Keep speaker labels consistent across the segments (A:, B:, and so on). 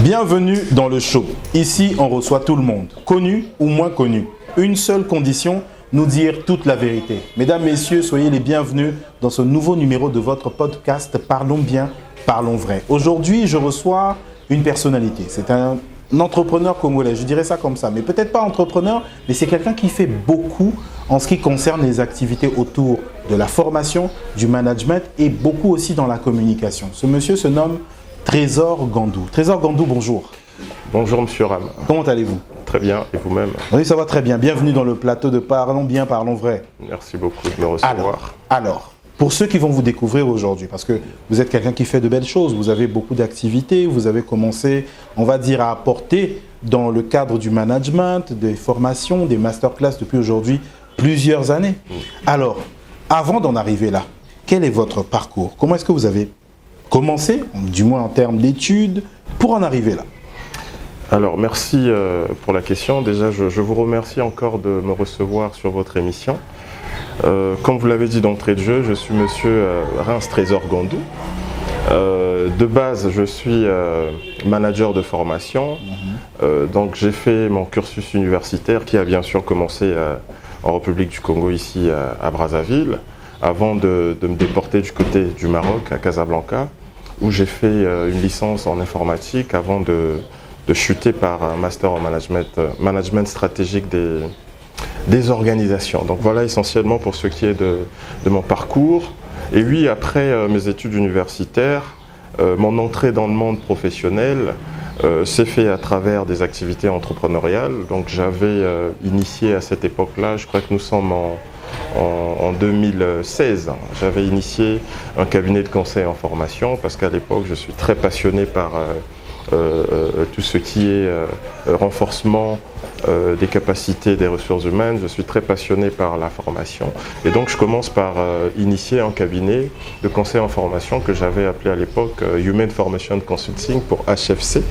A: Bienvenue dans le show. Ici, on reçoit tout le monde, connu ou moins connu. Une seule condition, nous dire toute la vérité. Mesdames, messieurs, soyez les bienvenus dans ce nouveau numéro de votre podcast Parlons bien, parlons vrai. Aujourd'hui, je reçois une personnalité. C'est un entrepreneur congolais, je dirais ça comme ça, mais peut-être pas entrepreneur, mais c'est quelqu'un qui fait beaucoup en ce qui concerne les activités autour de la formation, du management et beaucoup aussi dans la communication. Ce monsieur se nomme Trésor Gandou. Trésor Gandou, bonjour.
B: Bonjour Monsieur Ram.
A: Comment allez-vous?
B: Très bien, et vous-même?
A: Oui, ça va très bien. Bienvenue dans le plateau de Parlons bien, parlons vrai.
B: Merci beaucoup de me recevoir.
A: Alors, pour ceux qui vont vous découvrir aujourd'hui, parce que vous êtes quelqu'un qui fait de belles choses, vous avez beaucoup d'activités, vous avez commencé, on va dire, à apporter dans le cadre du management, des formations, des masterclass depuis aujourd'hui plusieurs années. Alors, avant d'en arriver là, quel est votre parcours? Comment est-ce que vous avez commencé, du moins en termes d'études, pour en arriver là?
B: Alors, merci pour la question. Déjà, je vous remercie encore de me recevoir sur votre émission. Comme vous l'avez dit d'entrée de jeu, je suis Monsieur Reims Trésor Gandou. De base, je suis manager de formation. Donc, j'ai fait mon cursus universitaire qui a bien sûr commencé en République du Congo, ici à Brazzaville, avant de me déporter du côté du Maroc, à Casablanca, où j'ai fait une licence en informatique avant de chuter par un master en management stratégique des organisations. Donc voilà essentiellement pour ce qui est de mon parcours. Et oui, après mes études universitaires, mon entrée dans le monde professionnel s'est fait à travers des activités entrepreneuriales. Donc j'avais initié à cette époque-là, je crois que nous sommes en 2016, j'avais initié un cabinet de conseil en formation parce qu'à l'époque je suis très passionné par tout ce qui est renforcement des capacités des ressources humaines. Je suis très passionné par la formation et donc je commence par initier un cabinet de conseil en formation que j'avais appelé à l'époque Human Formation Consulting pour HFC.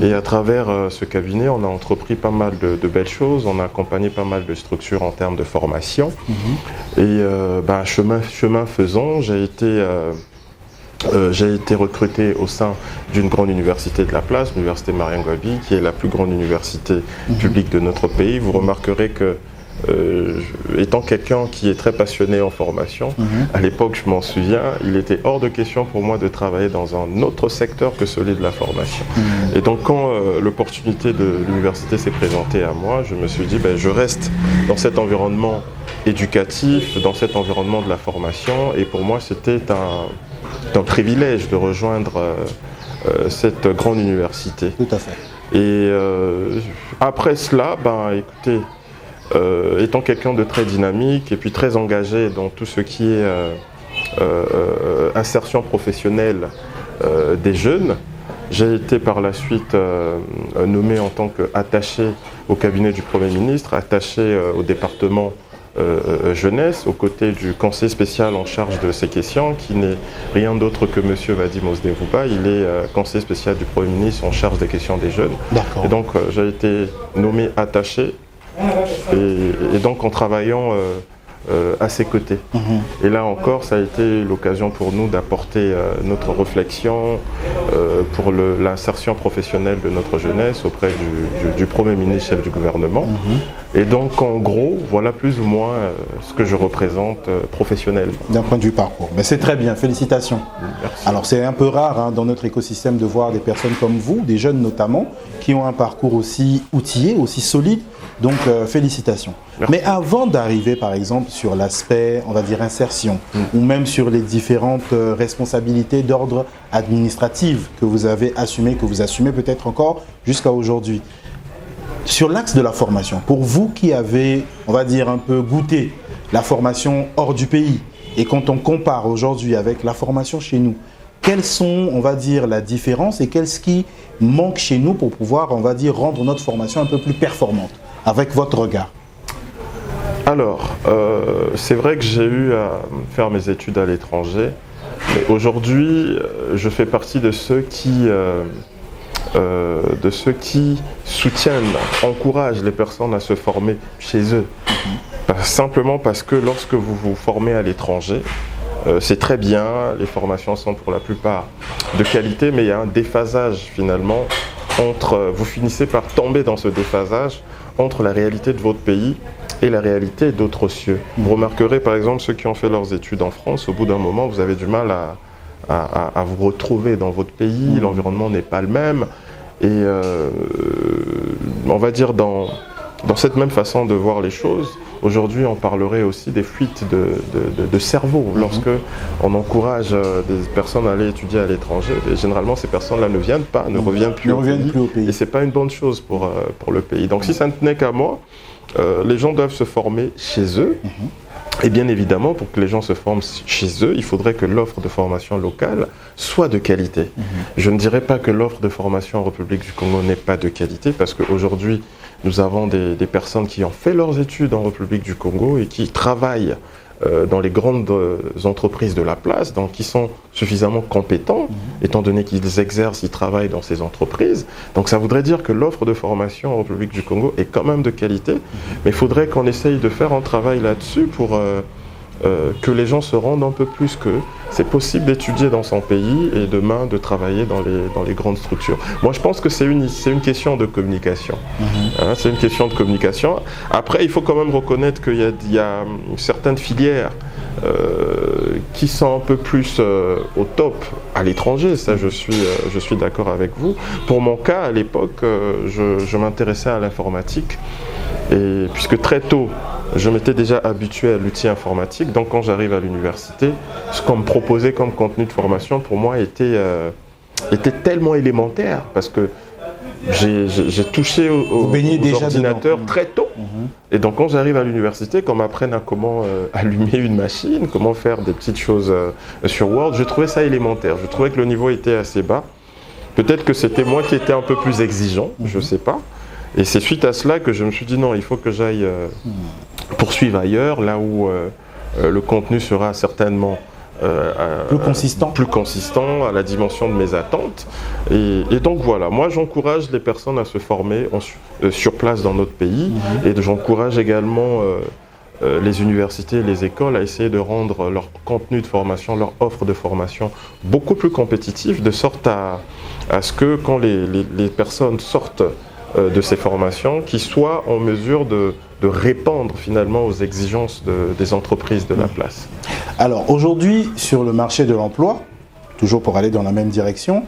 B: Et à travers ce cabinet, on a entrepris pas mal de belles choses, on a accompagné pas mal de structures en termes de formation. Et chemin faisant, j'ai été recruté au sein d'une grande université de la place, l'université Mariangouabi, qui est la plus grande université publique de notre pays. Vous remarquerez que, étant quelqu'un qui est très passionné en formation, à l'époque, je m'en souviens, il était hors de question pour moi de travailler dans un autre secteur que celui de la formation. Et donc, quand l'opportunité de l'université s'est présentée à moi, je me suis dit, je reste dans cet environnement éducatif, dans cet environnement de la formation, et pour moi, c'était un privilège de rejoindre cette grande université.
A: Tout à fait.
B: Et après cela, écoutez, étant quelqu'un de très dynamique et puis très engagé dans tout ce qui est insertion professionnelle des jeunes, j'ai été par la suite nommé en tant qu'attaché au cabinet du Premier ministre, attaché au département jeunesse, aux côtés du conseiller spécial en charge de ces questions, qui n'est rien d'autre que M. Vadim Osdevouba. Il est conseiller spécial du Premier ministre en charge des questions des jeunes. Et donc j'ai été nommé attaché, et donc en travaillant à ses côtés. Et là encore, ça a été l'occasion pour nous d'apporter notre réflexion pour l'insertion professionnelle de notre jeunesse auprès du Premier ministre, chef du gouvernement. Et donc, en gros, voilà plus ou moins ce que je représente professionnellement.
A: D'un point de vue parcours. Mais c'est très bien, félicitations.
B: Merci.
A: Alors, c'est un peu rare dans notre écosystème de voir des personnes comme vous, des jeunes notamment, qui ont un parcours aussi outillé, aussi solide. Donc, félicitations.
B: Merci.
A: Mais avant d'arriver, par exemple, sur l'aspect, on va dire, insertion, ou même sur les différentes responsabilités d'ordre administratif que vous avez assumées, que vous assumez peut-être encore jusqu'à aujourd'hui, sur l'axe de la formation, pour vous qui avez, on va dire, un peu goûté la formation hors du pays, et quand on compare aujourd'hui avec la formation chez nous, quelles sont, on va dire, la différence et qu'est-ce qui manque chez nous pour pouvoir, on va dire, rendre notre formation un peu plus performante, avec votre regard?
B: Alors, c'est vrai que j'ai eu à faire mes études à l'étranger, mais aujourd'hui, je fais partie de ceux qui soutiennent, encouragent les personnes à se former chez eux. Simplement parce que lorsque vous vous formez à l'étranger, c'est très bien, les formations sont pour la plupart de qualité, mais il y a un déphasage finalement entre, vous finissez par tomber dans ce déphasage entre la réalité de votre pays et la réalité d'autres cieux. Vous remarquerez par exemple ceux qui ont fait leurs études en France, au bout d'un moment vous avez du mal à vous retrouver dans votre pays, l'environnement n'est pas le même et on va dire dans cette même façon de voir les choses, aujourd'hui on parlerait aussi des fuites de cerveau. Lorsque on encourage des personnes à aller étudier à l'étranger, généralement ces personnes-là ne viennent pas, ne reviennent plus au pays. Et ce n'est pas une bonne chose pour le pays. Donc si ça ne tenait qu'à moi, les gens doivent se former chez eux. Et bien évidemment, pour que les gens se forment chez eux, il faudrait que l'offre de formation locale soit de qualité. Je ne dirais pas que l'offre de formation en République du Congo n'est pas de qualité, parce qu'aujourd'hui, nous avons des personnes qui ont fait leurs études en République du Congo et qui travaillent dans les grandes entreprises de la place, donc qui sont suffisamment compétents, étant donné qu'ils exercent, ils travaillent dans ces entreprises. Donc ça voudrait dire que l'offre de formation en République du Congo est quand même de qualité, mais il faudrait qu'on essaye de faire un travail là-dessus pour que les gens se rendent un peu plus que c'est possible d'étudier dans son pays et demain de travailler dans les grandes structures. Moi je pense que c'est une question de communication. Hein, c'est une question de communication. Après il faut quand même reconnaître qu'il y a certaines filières qui sont un peu plus au top à l'étranger, ça je suis d'accord avec vous. Pour mon cas à l'époque, je m'intéressais à l'informatique et puisque très tôt je m'étais déjà habitué à l'outil informatique, donc quand j'arrive à l'université, ce qu'on me proposait comme contenu de formation pour moi était tellement élémentaire parce que j'ai touché aux ordinateurs très tôt. Et donc quand j'arrive à l'université, qu'on m'apprenne à comment allumer une machine, comment faire des petites choses sur Word, je trouvais ça élémentaire. Je trouvais que le niveau était assez bas. Peut-être que c'était moi qui étais un peu plus exigeant, je ne sais pas. Et c'est suite à cela que je me suis dit non, il faut que j'aille poursuivre ailleurs, là où le contenu sera certainement plus consistant à la dimension de mes attentes. Et donc voilà, moi j'encourage les personnes à se former sur place dans notre pays et j'encourage également les universités et les écoles à essayer de rendre leur contenu de formation, leur offre de formation beaucoup plus compétitif, de sorte à ce que quand les personnes sortent de ces formations, qui soient en mesure de répondre finalement aux exigences des entreprises de la place.
A: Alors aujourd'hui, sur le marché de l'emploi, toujours pour aller dans la même direction,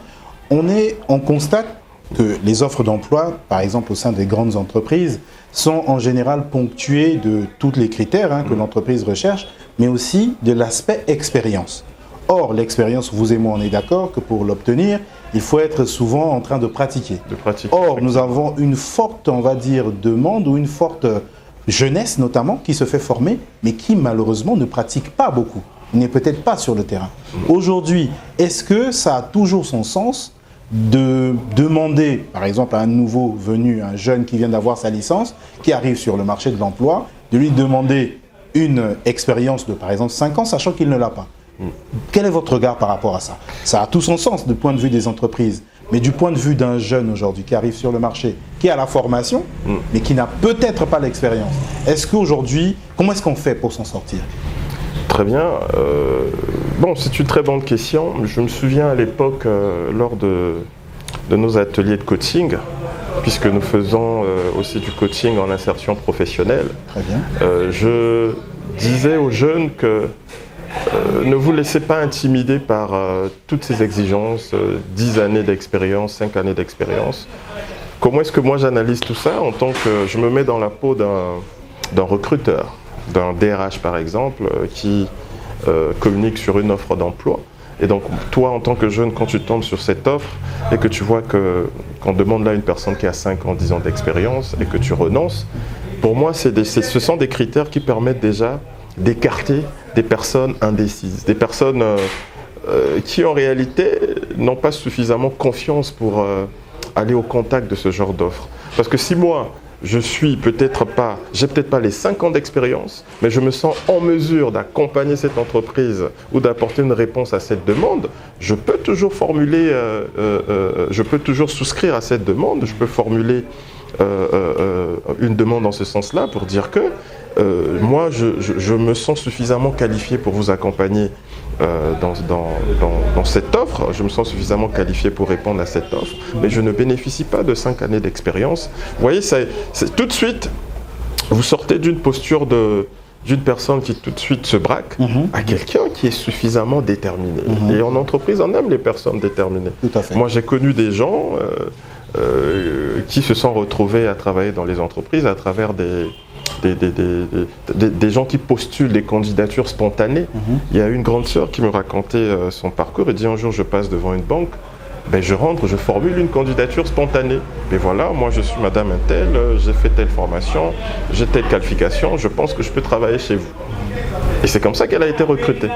A: on constate que les offres d'emploi, par exemple au sein des grandes entreprises, sont en général ponctuées de tous les critères que l'entreprise recherche, mais aussi de l'aspect expérience. Or, l'expérience, vous et moi, on est d'accord que pour l'obtenir, il faut être souvent en train de pratiquer. Or, nous avons une forte, on va dire, demande ou une forte jeunesse notamment qui se fait former, mais qui malheureusement ne pratique pas beaucoup, n'est peut-être pas sur le terrain. Aujourd'hui, est-ce que ça a toujours son sens de demander, par exemple, à un nouveau venu, un jeune qui vient d'avoir sa licence, qui arrive sur le marché de l'emploi, de lui demander une expérience de, par exemple, 5 ans, sachant qu'il ne l'a pas? Quel est votre regard par rapport à ça? Ça a tout son sens du point de vue des entreprises, mais du point de vue d'un jeune aujourd'hui qui arrive sur le marché, qui a la formation, mais qui n'a peut-être pas l'expérience. Est-ce qu'aujourd'hui, comment est-ce qu'on fait pour s'en sortir?
B: Très bien. Bon, c'est une très bonne question. Je me souviens à l'époque, lors de nos ateliers de coaching, puisque nous faisons aussi du coaching en insertion professionnelle,
A: très bien.
B: Je disais aux jeunes que ne vous laissez pas intimider par toutes ces exigences, 10 années d'expérience, 5 années d'expérience. Comment est-ce que moi j'analyse tout ça en tant que je me mets dans la peau d'un recruteur, d'un DRH par exemple, qui communique sur une offre d'emploi. Et donc toi en tant que jeune, quand tu tombes sur cette offre et que tu vois qu'on demande là une personne qui a 5 ans, 10 ans d'expérience et que tu renonces, pour moi ce sont des critères qui permettent déjà d'écarter des personnes indécises, des personnes qui en réalité n'ont pas suffisamment confiance pour aller au contact de ce genre d'offres. Parce que si moi, j'ai peut-être pas les 5 ans d'expérience, mais je me sens en mesure d'accompagner cette entreprise ou d'apporter une réponse à cette demande, je peux toujours formuler, je peux toujours souscrire à cette demande, je peux formuler une demande dans ce sens-là pour dire que moi, je me sens suffisamment qualifié pour vous accompagner dans cette offre. Je me sens suffisamment qualifié pour répondre à cette offre, mais je ne bénéficie pas de 5 années d'expérience. Vous voyez, c'est tout de suite, vous sortez d'une posture d'une personne qui tout de suite se braque à quelqu'un qui est suffisamment déterminé. Et en entreprise, on aime les personnes déterminées.
A: Tout à fait.
B: Moi, j'ai connu des gens qui se sont retrouvés à travailler dans les entreprises à travers des gens qui postulent des candidatures spontanées. Il y a une grande sœur qui me racontait son parcours et dit un jour je passe devant une banque, ben je rentre, je formule une candidature spontanée. Et voilà, moi je suis madame Intel, j'ai fait telle formation, j'ai telle qualification, je pense que je peux travailler chez vous. Et c'est comme ça qu'elle a été recrutée.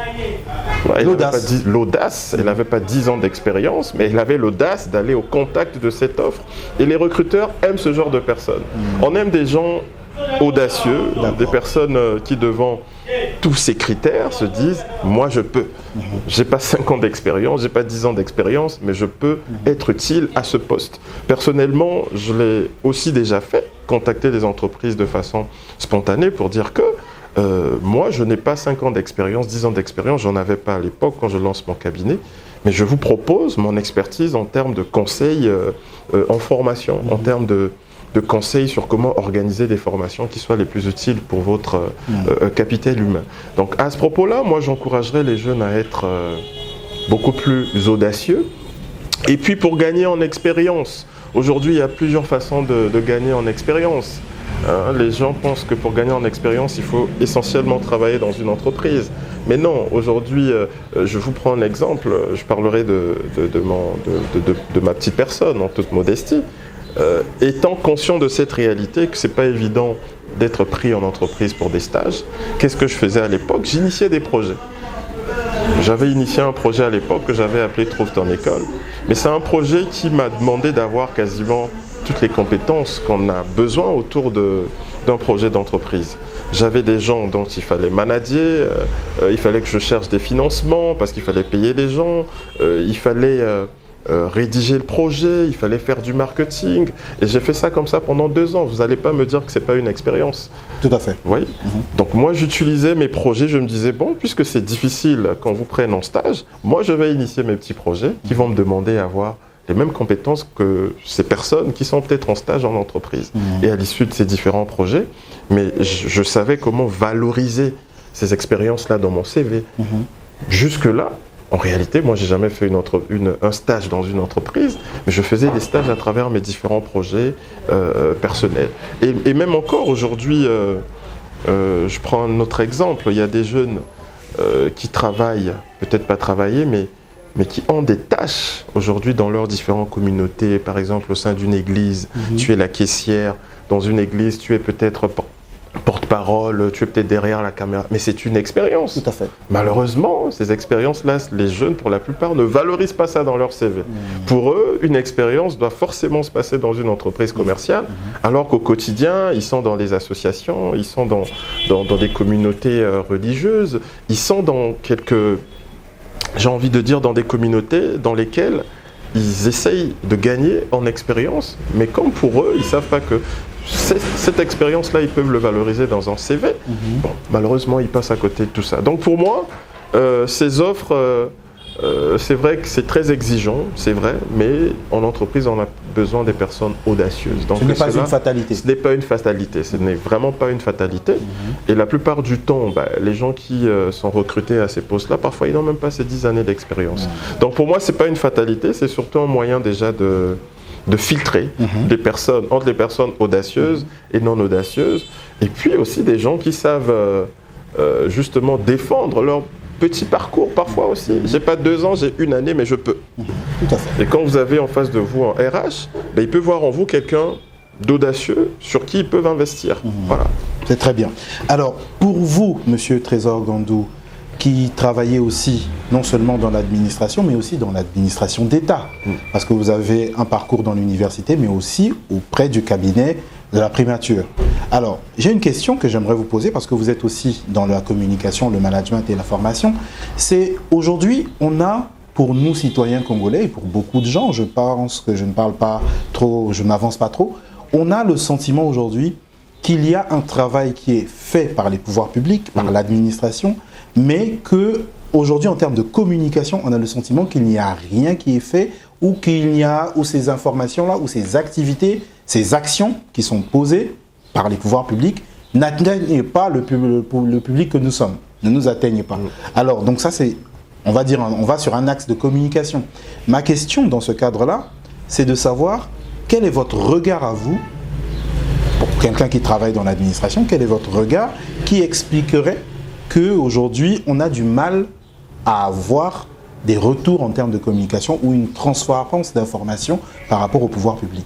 B: L'audace, elle n'avait pas 10 ans d'expérience, mais elle avait l'audace d'aller au contact de cette offre. Et les recruteurs aiment ce genre de personnes. On aime des gens audacieux, des personnes qui devant tous ces critères se disent moi je peux, j'ai pas 5 ans d'expérience, j'ai pas 10 ans d'expérience, mais je peux être utile à ce poste. Personnellement, je l'ai aussi déjà fait, contacter des entreprises de façon spontanée pour dire que moi je n'ai pas 5 ans d'expérience, 10 ans d'expérience, j'en avais pas à l'époque quand je lance mon cabinet, mais je vous propose mon expertise en termes de conseils en formation, en termes de conseils sur comment organiser des formations qui soient les plus utiles pour votre capital humain. Donc à ce propos-là, moi j'encouragerais les jeunes à être beaucoup plus audacieux. Et puis pour gagner en expérience, aujourd'hui il y a plusieurs façons de gagner en expérience. Les gens pensent que pour gagner en expérience, il faut essentiellement travailler dans une entreprise. Mais non, aujourd'hui, je vous prends un exemple, je parlerai de ma petite personne en toute modestie. Étant conscient de cette réalité, que ce n'est pas évident d'être pris en entreprise pour des stages, qu'est-ce que je faisais à l'époque? J'initiais des projets. J'avais initié un projet à l'époque que j'avais appelé « Trouve ton école ». Mais c'est un projet qui m'a demandé d'avoir quasiment toutes les compétences qu'on a besoin autour d'un projet d'entreprise. J'avais des gens dont il fallait manager, il fallait que je cherche des financements parce qu'il fallait payer les gens, il fallait rédiger le projet, il fallait faire du marketing. Et j'ai fait ça comme ça pendant 2 ans. Vous n'allez pas me dire que ce n'est pas une expérience.
A: Tout à fait.
B: Oui. Donc moi, j'utilisais mes projets. Je me disais, bon, puisque c'est difficile quand vous prenez en stage, moi, je vais initier mes petits projets qui vont me demander à avoir les mêmes compétences que ces personnes qui sont peut-être en stage en entreprise. Et à l'issue de ces différents projets, mais je savais comment valoriser ces expériences-là dans mon CV. Jusque-là, en réalité, moi, j'ai jamais fait un stage dans une entreprise, mais je faisais des stages à travers mes différents projets personnels. Et même encore aujourd'hui, je prends un autre exemple, il y a des jeunes qui travaillent, peut-être pas travailler, mais qui ont des tâches aujourd'hui dans leurs différentes communautés. Par exemple, au sein d'une église, tu es la caissière. Dans une église, tu es peut-être porte-parole, tu es peut-être derrière la caméra. Mais c'est une expérience.
A: Tout à fait.
B: Malheureusement, ces expériences-là, les jeunes, pour la plupart, ne valorisent pas ça dans leur CV. Pour eux, une expérience doit forcément se passer dans une entreprise commerciale, alors qu'au quotidien, ils sont dans les associations, ils sont dans des communautés religieuses, ils sont dans j'ai envie de dire dans des communautés dans lesquelles ils essayent de gagner en expérience, mais comme pour eux, ils ne savent pas que cette expérience-là, ils peuvent le valoriser dans un CV. Bon, malheureusement, ils passent à côté de tout ça. Donc pour moi, ces offres, c'est vrai que c'est très exigeant, c'est vrai, mais en entreprise, on a besoin des personnes audacieuses. Donc,
A: ce n'est pas une fatalité.
B: Ce n'est pas une fatalité, ce n'est vraiment pas une fatalité. Et la plupart du temps, les gens qui sont recrutés à ces postes-là, parfois, ils n'ont même pas ces 10 années d'expérience. Donc pour moi, ce n'est pas une fatalité, c'est surtout un moyen déjà de filtrer des personnes, entre les personnes audacieuses et non audacieuses, et puis aussi des gens qui savent justement défendre leur petit parcours parfois aussi. J'ai pas 2 ans, j'ai 1 année, mais je peux.
A: Tout à fait.
B: Et quand vous avez en face de vous un RH, il peut voir en vous quelqu'un d'audacieux sur qui ils peuvent investir. Voilà.
A: C'est très bien. Alors, pour vous, Monsieur Trésor Gandou, qui travaillez aussi non seulement dans l'administration, mais aussi dans l'administration d'État, parce que vous avez un parcours dans l'université, mais aussi auprès du cabinet de la primature. Alors, j'ai une question que j'aimerais vous poser, parce que vous êtes aussi dans la communication, le management et la formation. C'est aujourd'hui, on a, pour nous citoyens congolais, et pour beaucoup de gens, je pense que je ne parle pas trop, je n'avance pas trop, on a le sentiment aujourd'hui qu'il y a un travail qui est fait par les pouvoirs publics, par l'administration, mais qu'aujourd'hui, en termes de communication, on a le sentiment qu'il n'y a rien qui est fait ou ou ces informations-là, ou ces activités, ces actions qui sont posées par les pouvoirs publics n'atteignent pas le public que nous sommes, ne nous atteignent pas. Alors, donc ça, on va sur un axe de communication. Ma question dans ce cadre-là, c'est de savoir quel est votre regard à vous, pour quelqu'un qui travaille dans l'administration, quel est votre regard qui expliquerait qu'aujourd'hui, on a du mal à avoir des retours en termes de communication ou une transparence d'informations par rapport au pouvoir public?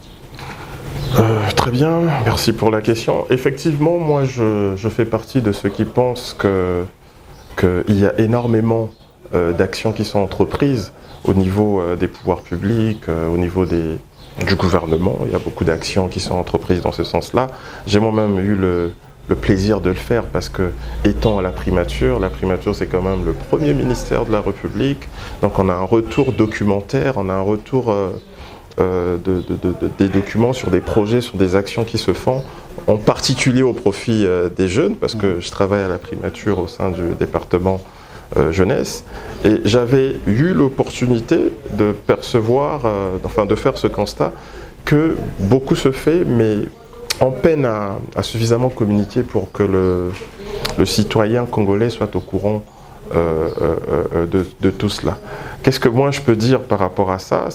B: Très bien, merci pour la question. Effectivement, moi je fais partie de ceux qui pensent qu'il y a énormément d'actions qui sont entreprises au niveau des pouvoirs publics, au niveau du gouvernement. Il y a beaucoup d'actions qui sont entreprises dans ce sens-là. J'ai moi-même eu le plaisir de le faire parce que, étant à la primature c'est quand même le premier ministère de la République, donc on a un retour documentaire, on a un retour des documents sur des projets, sur des actions qui se font, en particulier au profit des jeunes, parce que je travaille à la primature au sein du département jeunesse, et j'avais eu l'opportunité de percevoir, de faire ce constat que beaucoup se fait, mais on peine à suffisamment communiquer pour que le citoyen congolais soit au courant de tout cela. Qu'est-ce que moi je peux dire par rapport à ça?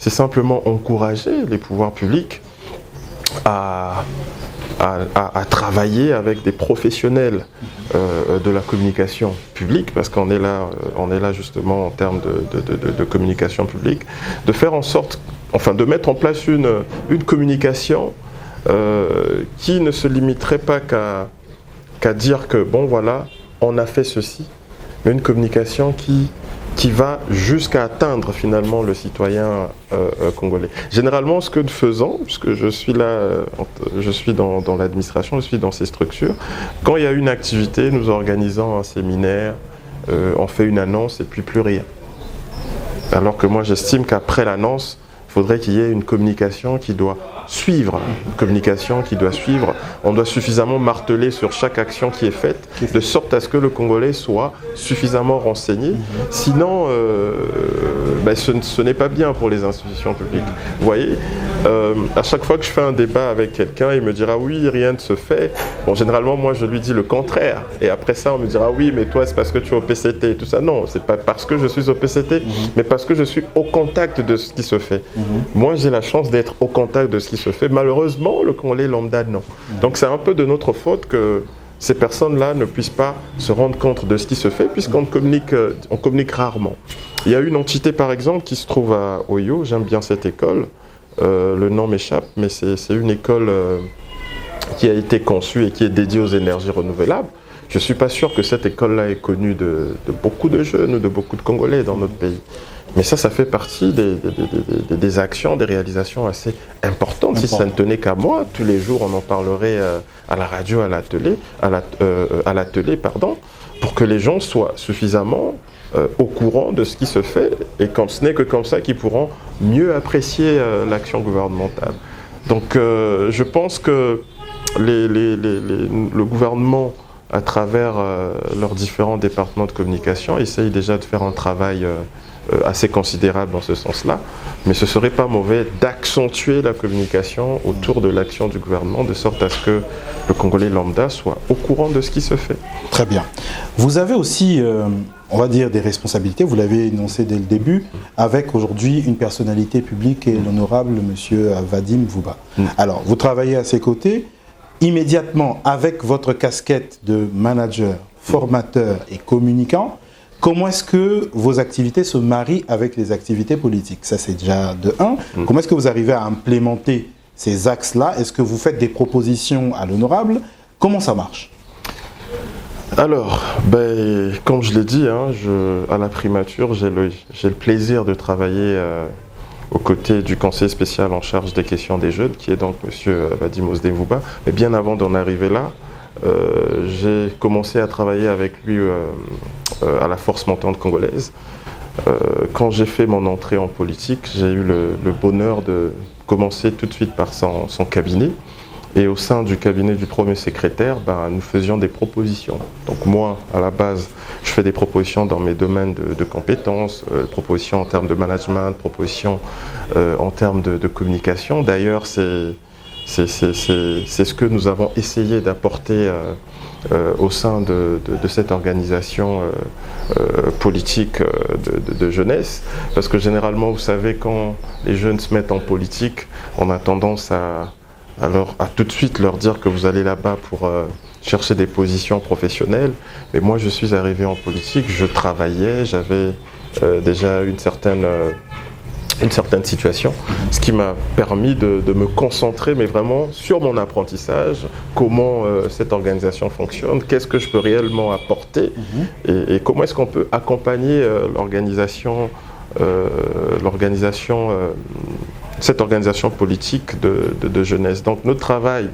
B: C'est simplement encourager les pouvoirs publics à travailler avec des professionnels de la communication publique, parce qu'on est là justement en termes de communication publique, de faire en sorte, de mettre en place une communication qui ne se limiterait pas qu'à dire que bon voilà, on a fait ceci, mais une communication qui va jusqu'à atteindre finalement le citoyen congolais. Généralement, ce que nous faisons, puisque je suis là, je suis dans l'administration, je suis dans ces structures, quand il y a une activité, nous organisons un séminaire, on fait une annonce et puis plus rien. Alors que moi, j'estime qu'après l'annonce, il faudrait qu'il y ait une communication qui doit suivre, on doit suffisamment marteler sur chaque action qui est faite, de sorte à ce que le Congolais soit suffisamment renseigné. Sinon, ce n'est pas bien pour les institutions publiques. Vous voyez, à chaque fois que je fais un débat avec quelqu'un, il me dira oui, rien ne se fait. Bon, généralement, moi, je lui dis le contraire. Et après ça, on me dira oui, mais toi, c'est parce que tu es au PCT et tout ça. Non, c'est pas parce que je suis au PCT, mais parce que je suis au contact de ce qui se fait. Moi, j'ai la chance d'être au contact de ce qui se fait. Malheureusement, le Congolais lambda, non. Donc, c'est un peu de notre faute que ces personnes-là ne puissent pas se rendre compte de ce qui se fait, puisqu'on communique rarement. Il y a une entité, par exemple, qui se trouve à Oyo. J'aime bien cette école. Le nom m'échappe, mais c'est une école qui a été conçue et qui est dédiée aux énergies renouvelables. Je ne suis pas sûr que cette école-là est connue de beaucoup de jeunes ou de beaucoup de Congolais dans notre pays. Mais ça fait partie des actions, des réalisations assez importantes. Si ça ne tenait qu'à moi, tous les jours, on en parlerait à la radio, à la télé, pour que les gens soient suffisamment au courant de ce qui se fait, et ce n'est que comme ça qu'ils pourront mieux apprécier l'action gouvernementale. Donc je pense que le gouvernement, à travers leurs différents départements de communication, essaye déjà de faire un travail assez considérable dans ce sens-là, mais ce ne serait pas mauvais d'accentuer la communication autour de l'action du gouvernement, de sorte à ce que le Congolais lambda soit au courant de ce qui se fait.
A: Très bien. Vous avez aussi, on va dire, des responsabilités, vous l'avez énoncé dès le début, avec aujourd'hui une personnalité publique et l'honorable monsieur Vadim Vuba. Alors, vous travaillez à ses côtés, immédiatement avec votre casquette de manager, formateur et communicant. Comment est-ce que vos activités se marient avec les activités politiques? Ça, c'est déjà de un. Comment est-ce que vous arrivez à implémenter ces axes-là? Est-ce que vous faites des propositions à l'honorable? Comment ça marche?
B: Alors, comme je l'ai dit, à la primature, j'ai le plaisir de travailler aux côtés du conseiller spécial en charge des questions des jeunes, qui est donc M. Vadim Vuba. Mais bien avant d'en arriver là, j'ai commencé à travailler avec lui à la Force montante congolaise. Quand j'ai fait mon entrée en politique, j'ai eu le bonheur de commencer tout de suite par son cabinet. Et au sein du cabinet du premier secrétaire, nous faisions des propositions. Donc moi, à la base, je fais des propositions dans mes domaines de compétences, propositions en termes de management, propositions en termes de communication. D'ailleurs, c'est ce que nous avons essayé d'apporter au sein de cette organisation politique de jeunesse. Parce que généralement, vous savez, quand les jeunes se mettent en politique, on a tendance à tout de suite leur dire que vous allez là-bas pour chercher des positions professionnelles. Mais moi, je suis arrivé en politique, je travaillais, j'avais déjà une certaine situation, ce qui m'a permis de me concentrer, mais vraiment sur mon apprentissage, comment cette organisation fonctionne, qu'est-ce que je peux réellement apporter et comment est-ce qu'on peut accompagner cette organisation politique de jeunesse. Donc mon travail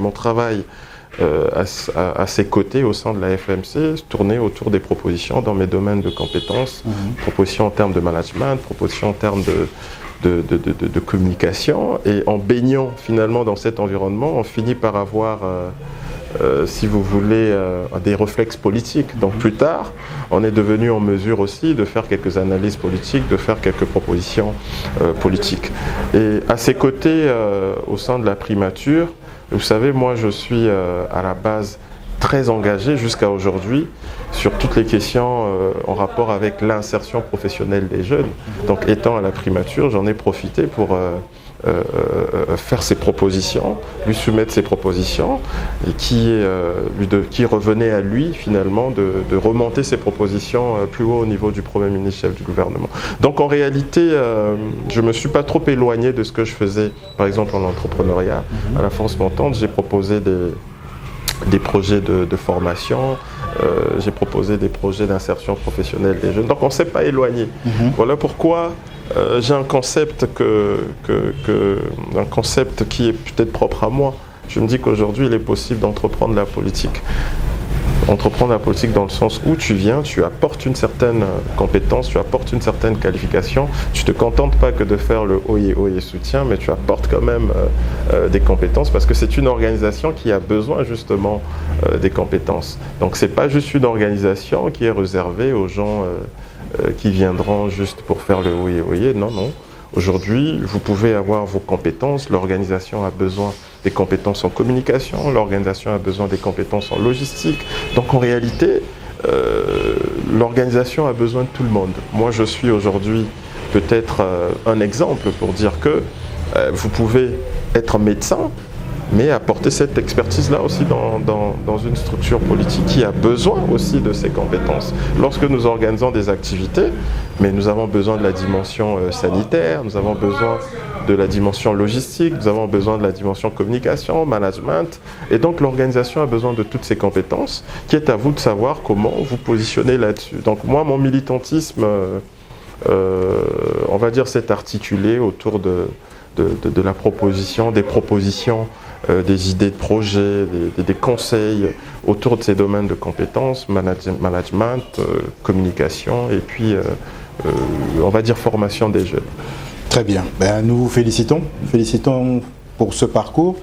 B: à ses côtés au sein de la FMC tournait autour des propositions dans mes domaines de compétences, propositions en termes de management, propositions en termes de communication, et en baignant finalement dans cet environnement, on finit par avoir si vous voulez, des réflexes politiques. Donc plus tard, on est devenu en mesure aussi de faire quelques analyses politiques, de faire quelques propositions politiques. Et à ses côtés, au sein de la primature, vous savez, moi je suis à la base très engagé jusqu'à aujourd'hui sur toutes les questions en rapport avec l'insertion professionnelle des jeunes. Donc étant à la primature, j'en ai profité pour faire ses propositions, lui soumettre ses propositions, et qui revenait à lui finalement de remonter ses propositions plus haut au niveau du Premier ministre, chef du gouvernement. Donc en réalité, je ne me suis pas trop éloigné de ce que je faisais, par exemple en entrepreneuriat. À la Force Montante, j'ai proposé des projets de formation, j'ai proposé des projets d'insertion professionnelle des jeunes. Donc on ne s'est pas éloigné. Voilà pourquoi j'ai un concept qui est peut-être propre à moi. Je me dis qu'aujourd'hui, il est possible d'entreprendre la politique. Entreprendre la politique dans le sens où tu viens, tu apportes une certaine compétence, tu apportes une certaine qualification. Tu ne te contentes pas que de faire le oyez soutien, mais tu apportes quand même des compétences, parce que c'est une organisation qui a besoin justement des compétences. Donc ce n'est pas juste une organisation qui est réservée aux gens qui viendront juste pour faire le oyez. Non. Aujourd'hui, vous pouvez avoir vos compétences. L'organisation a besoin des compétences en communication, l'organisation a besoin des compétences en logistique. Donc en réalité, l'organisation a besoin de tout le monde. Moi, je suis aujourd'hui peut-être un exemple pour dire que vous pouvez être médecin, mais apporter cette expertise-là aussi dans une structure politique qui a besoin aussi de ces compétences. Lorsque nous organisons des activités, mais nous avons besoin de la dimension sanitaire, nous avons besoin de la dimension logistique, nous avons besoin de la dimension communication, management, et donc l'organisation a besoin de toutes ces compétences, qui est à vous de savoir comment vous positionner là-dessus. Donc moi, mon militantisme, on va dire, s'est articulé autour de la proposition, des propositions, des idées de projets, des conseils autour de ces domaines de compétences, management, communication, et puis on va dire formation des jeunes.
A: Très bien. Nous vous félicitons pour ce parcours,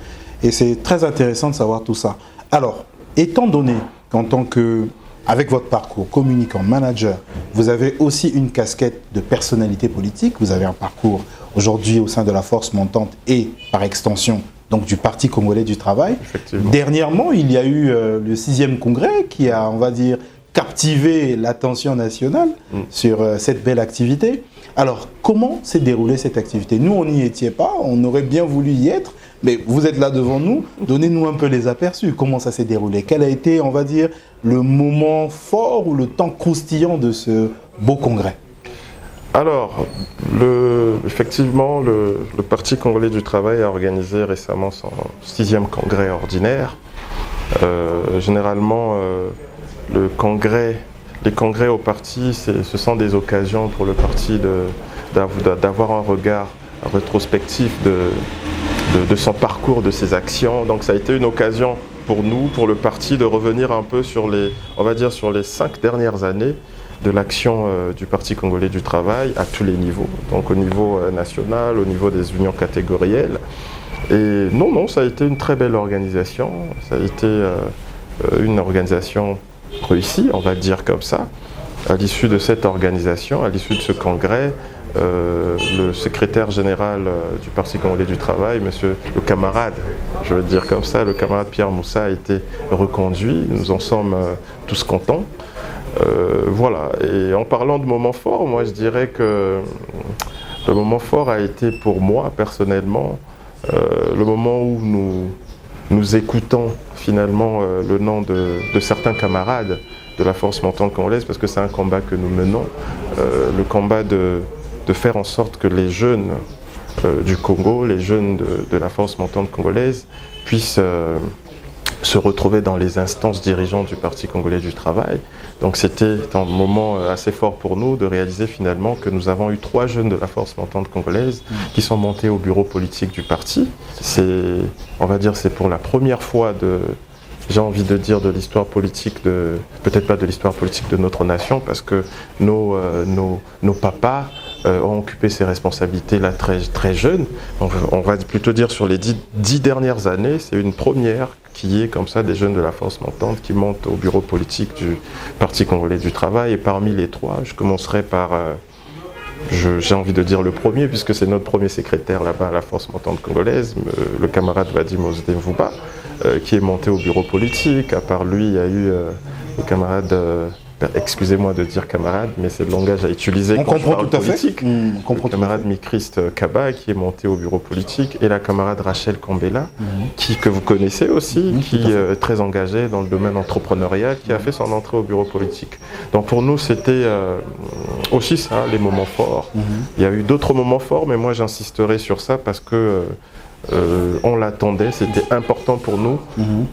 A: et c'est très intéressant de savoir tout ça. Alors, étant donné qu'en tant que, avec votre parcours communicant, manager, vous avez aussi une casquette de personnalité politique, vous avez un parcours aujourd'hui au sein de la Force Montante et par extension donc du Parti congolais du travail. Dernièrement, il y a eu le 6e congrès qui a, on va dire, captivé l'attention nationale sur cette belle activité. Alors, comment s'est déroulée cette activité? Nous, on n'y était pas, on aurait bien voulu y être, mais vous êtes là devant nous, donnez-nous un peu les aperçus. Comment ça s'est déroulé? Quel a été, on va dire, le moment fort ou le temps croustillant de ce beau congrès?
B: Alors, effectivement, le Parti congolais du travail a organisé récemment son 6e congrès ordinaire. Généralement, les congrès au parti, ce sont des occasions pour le parti d'avoir un regard rétrospectif de son parcours, de ses actions. Donc ça a été une occasion pour nous, pour le parti, de revenir un peu sur les 5 dernières années de l'action du Parti congolais du travail à tous les niveaux, donc au niveau national, au niveau des unions catégorielles. Et non, ça a été une très belle organisation. Ça a été une organisation réussie, on va le dire comme ça. À l'issue de cette organisation, à l'issue de ce congrès, le secrétaire général du Parti congolais du travail, monsieur le camarade, je veux dire comme ça, le camarade Pierre Moussa a été reconduit. Nous en sommes tous contents. Voilà. Et en parlant de moments forts, moi je dirais que le moment fort a été pour moi personnellement le moment où nous écoutons finalement le nom de certains camarades de la force montante congolaise, parce que c'est un combat que nous menons, le combat de faire en sorte que les jeunes du Congo, les jeunes de la force montante congolaise puissent se retrouver dans les instances dirigeantes du Parti congolais du travail. Donc c'était un moment assez fort pour nous de réaliser finalement que nous avons eu 3 jeunes de la force montante congolaise qui sont montés au bureau politique du parti. On va dire c'est pour la première fois j'ai envie de dire de l'histoire politique, peut-être pas de l'histoire politique de notre nation, parce que nos papas ont occupé ces responsabilités-là très, très jeunes. Donc, on va plutôt dire sur les 10 dernières années, c'est une première qui est comme ça des jeunes de la force montante qui montent au bureau politique du Parti congolais du travail. Et parmi les 3, je commencerai par, j'ai envie de dire le premier, puisque c'est notre premier secrétaire là-bas à la force montante congolaise, le camarade Vadim Osdemvuba, qui est monté au bureau politique. À part lui, il y a eu le camarade, excusez-moi de dire camarade, mais c'est le langage à utiliser
A: on
B: quand
A: comprend
B: je parle
A: tout à
B: politique.
A: fait. On comprend
B: le camarade Mikrist Kaba, qui est monté au bureau politique, et la camarade Rachel Kambela, que vous connaissez aussi, qui est très engagée dans le domaine entrepreneurial, qui a fait son entrée au bureau politique. Donc pour nous, c'était aussi ça, les moments forts. Il y a eu d'autres moments forts, mais moi j'insisterai sur ça parce que on l'attendait, c'était important pour nous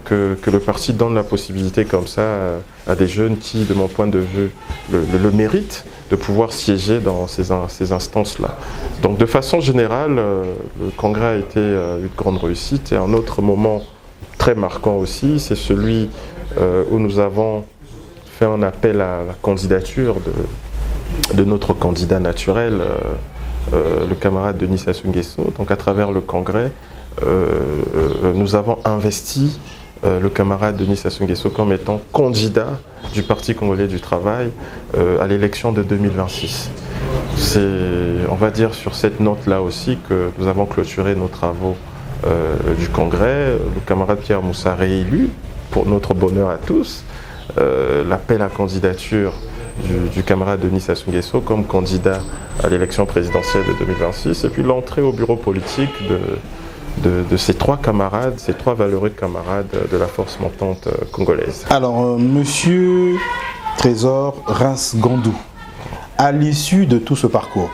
B: que le parti donne la possibilité comme ça à des jeunes qui, de mon point de vue, le méritent de pouvoir siéger dans ces instances-là. Donc de façon générale, le congrès a été une grande réussite. Et un autre moment très marquant aussi, c'est celui où nous avons fait un appel à la candidature de notre candidat naturel, le camarade Denis Sassou Nguesso. Donc à travers le congrès, nous avons investi le camarade Denis Sassou Nguesso comme étant candidat du Parti congolais du travail à l'élection de 2026. C'est, on va dire, sur cette note-là aussi que nous avons clôturé nos travaux du congrès. Le camarade Pierre Moussa réélu, pour notre bonheur à tous, l'appel à candidature du camarade Denis Sassou Nguesso comme candidat à l'élection présidentielle de 2026, et puis l'entrée au bureau politique de ces 3 camarades, ces 3 valeureux camarades de la force montante congolaise.
A: Alors, monsieur Trésor Reims-Gandou, à l'issue de tout ce parcours,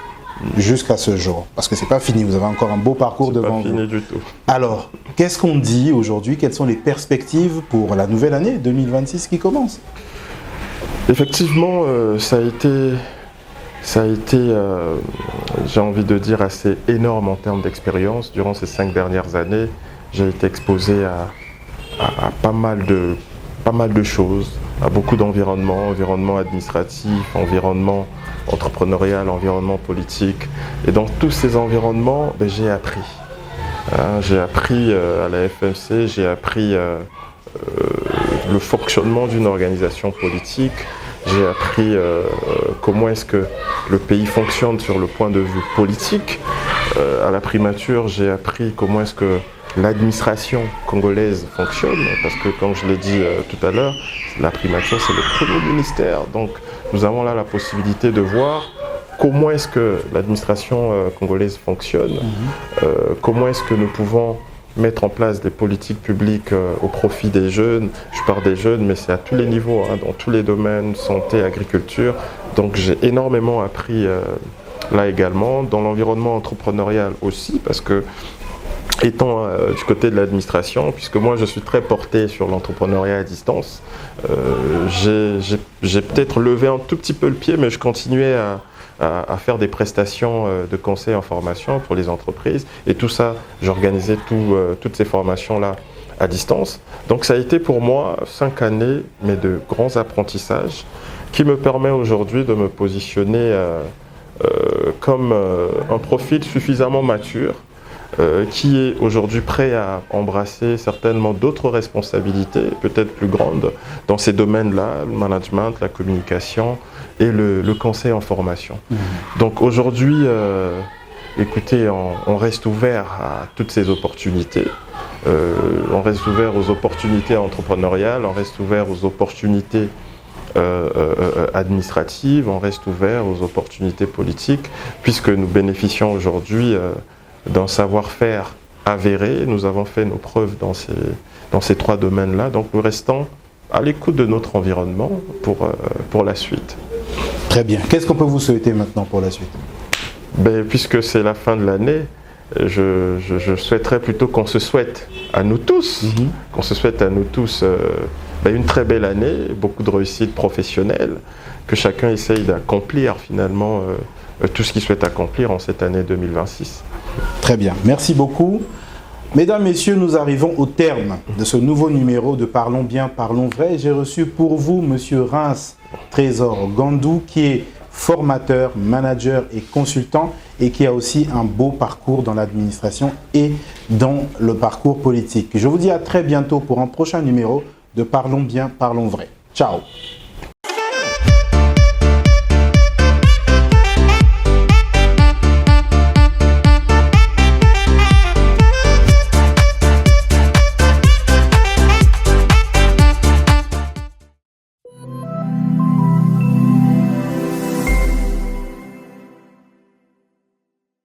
A: jusqu'à ce jour, parce que c'est pas fini, vous avez encore un beau parcours devant vous.
B: C'est pas fini du tout. Alors,
A: qu'est-ce qu'on dit aujourd'hui? Quelles sont les perspectives pour la nouvelle année 2026 qui commence?
B: Effectivement, ça a été, j'ai envie de dire, assez énorme en termes d'expérience. Durant ces 5 dernières années, j'ai été exposé à pas mal de choses, à beaucoup d'environnements, environnement administratif, environnement entrepreneurial, environnement politique. Et dans tous ces environnements, j'ai appris. J'ai appris à la FMC, j'ai appris le fonctionnement d'une organisation politique. J'ai appris comment est-ce que le pays fonctionne sur le point de vue politique. À la primature, j'ai appris comment est-ce que l'administration congolaise fonctionne, parce que comme je l'ai dit tout à l'heure, la primature c'est le premier ministère. Donc nous avons là la possibilité de voir comment est-ce que l'administration congolaise fonctionne, comment est-ce que nous pouvons mettre en place des politiques publiques au profit des jeunes. Je parle des jeunes, mais c'est à tous les niveaux, dans tous les domaines, santé, agriculture. Donc j'ai énormément appris là également, dans l'environnement entrepreneurial aussi, parce que étant du côté de l'administration, puisque moi je suis très porté sur l'entrepreneuriat à distance, j'ai peut-être levé un tout petit peu le pied, mais je continuais à faire des prestations de conseil en formation pour les entreprises. Et tout ça, j'organisais toutes ces formations-là à distance. Donc ça a été pour moi 5 années, mais de grands apprentissages, qui me permet aujourd'hui de me positionner comme un profil suffisamment mature qui est aujourd'hui prêt à embrasser certainement d'autres responsabilités, peut-être plus grandes, dans ces domaines-là, le management, la communication et le conseil en formation. Donc aujourd'hui, écoutez, on reste ouvert à toutes ces opportunités. On reste ouvert aux opportunités entrepreneuriales, on reste ouvert aux opportunités administratives, on reste ouvert aux opportunités politiques, puisque nous bénéficions aujourd'hui d'un savoir-faire avéré. Nous avons fait nos preuves dans ces trois domaines-là, donc nous restons à l'écoute de notre environnement pour la suite.
A: Très bien. Qu'est-ce qu'on peut vous souhaiter maintenant pour la suite?
B: Puisque c'est la fin de l'année, je souhaiterais plutôt qu'on se souhaite à nous tous, une très belle année, beaucoup de réussite professionnelle, que chacun essaye d'accomplir finalement tout ce qu'il souhaite accomplir en cette année 2026.
A: Très bien, merci beaucoup. Mesdames, Messieurs, nous arrivons au terme de ce nouveau numéro de Parlons bien, parlons vrai. J'ai reçu pour vous Monsieur Reims Trésor Gandou, qui est formateur, manager et consultant, et qui a aussi un beau parcours dans l'administration et dans le parcours politique. Je vous dis à très bientôt pour un prochain numéro de Parlons bien, parlons vrai. Ciao.